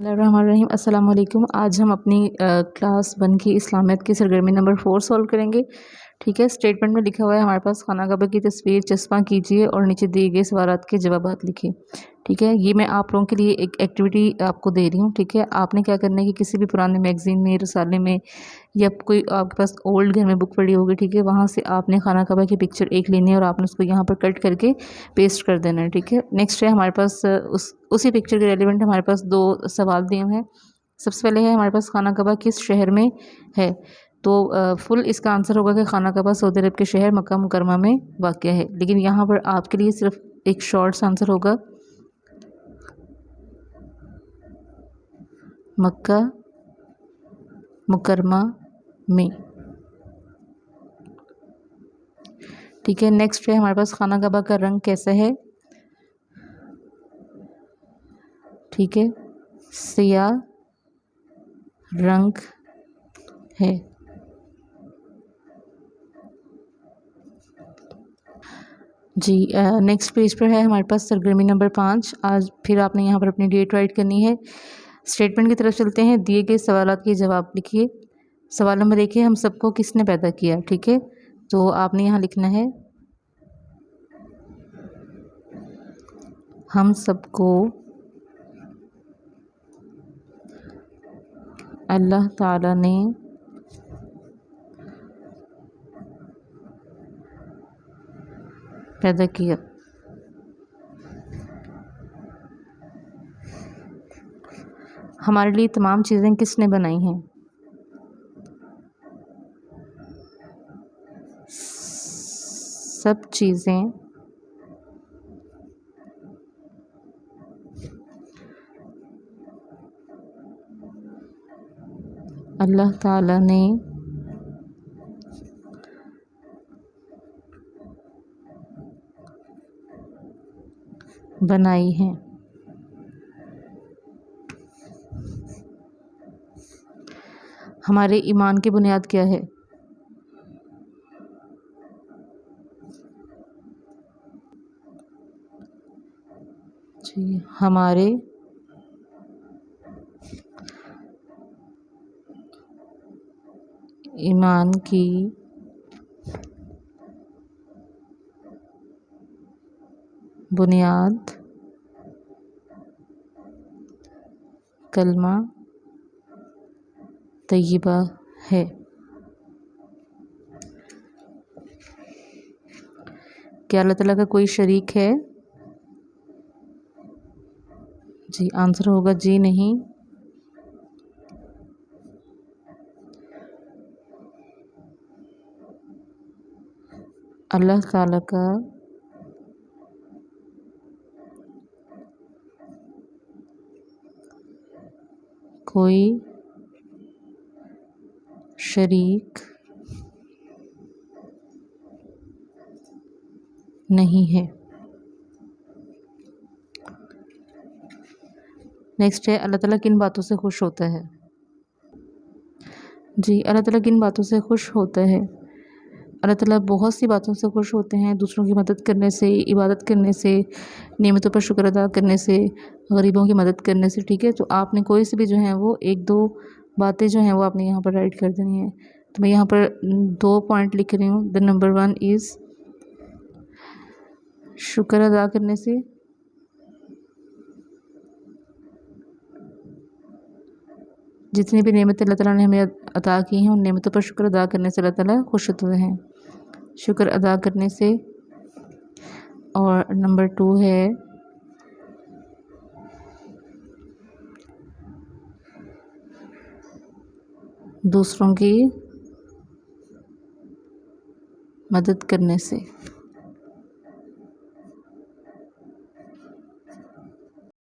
बिस्मिल्लाहिर्रहमानिर्रहीम। अस्सलाम वालेकुम। आज हम अपनी क्लास 1 की इस्लामियत की सरगर्मी नंबर 4 सॉल्व करेंगे। ठीक है, स्टेटमेंट में लिखा हुआ है हमारे पास खाना काबा की तस्वीर चस्पा कीजिए और नीचे दिए गए सवालात के जवाबात लिखिए। ठीक है, ये मैं आप लोगों के लिए एक एक्टिविटी आपको दे रही हूँ। ठीक है, आपने क्या करना है कि किसी भी पुराने मैगज़ीन में, रसाले में या कोई आपके पास ओल्ड घर में बुक पड़ी होगी, ठीक है, वहाँ से आपने खाना काबा की पिक्चर एक लेनी है और आपने उसको यहाँ पर कट करके पेस्ट कर देना है। ठीक है, नेक्स्ट है हमारे पास उसी पिक्चर के रेलिवेंट हमारे पास 2 सवाल दिए हुए हैं। सबसे पहले है हमारे पास खाना काबा किस शहर में है, तो फुल इसका आंसर होगा कि खाना काबा सऊदी अरब के शहर मक्का मुकरमा में वाक़या है। लेकिन यहाँ पर आपके लिए सिर्फ एक शॉर्ट्स आंसर होगा, मक्का मुकरमा में। ठीक है, नेक्स्ट है हमारे पास खाना काबा का रंग कैसा है। ठीक है, सियाह रंग है। जी, नेक्स्ट पेज पर है हमारे पास सरगर्मी नंबर 5। आज फिर आपने यहाँ पर अपनी डेट राइट करनी है। स्टेटमेंट की तरफ चलते हैं। दिए गए सवालात के जवाब लिखिए। सवाल नंबर 1 है हम सबको किसने पैदा किया। ठीक है, तो आपने यहाँ लिखना है हम सबको अल्लाह ताला ने पैदा किया। हमारे लिए तमाम चीज़ें किसने बनाई हैं। सब चीज़ें अल्लाह ताला ने बनाई हैं। हमारे ईमान की बुनियाद क्या है। जी, हमारे ईमान की बुनियाद कलमा तय्यबा है। क्या अल्लाह ताला का कोई शरीक है। जी, आंसर होगा जी नहीं। अल्लाह ताला का कोई शरीक नहीं है। नेक्स्ट है अल्लाह ताला किन बातों से खुश होता है। जी, अल्लाह ताला किन बातों से खुश होता है। अल्लाह ताला बहुत सी बातों से खुश होते हैं। दूसरों की मदद करने से, इबादत करने से, नेमतों पर शुक्र अदा करने से, गरीबों की मदद करने से। ठीक है, तो आपने कोई सी भी जो है वो 1-2 बातें जो हैं वो आपने यहाँ पर राइट कर देनी है। तो मैं यहाँ पर 2 पॉइंट लिख रही हूँ। द नंबर 1 इज़ शुक्र अदा करने से, जितनी भी नेमतें अल्लाह ताला ने हमें अता की हैं उन नेमतों पर शुक्र अदा करने से अल्लाह ताला खुश होते हैं, शुक्र अदा करने से। और नंबर 2 है दूसरों की मदद करने से।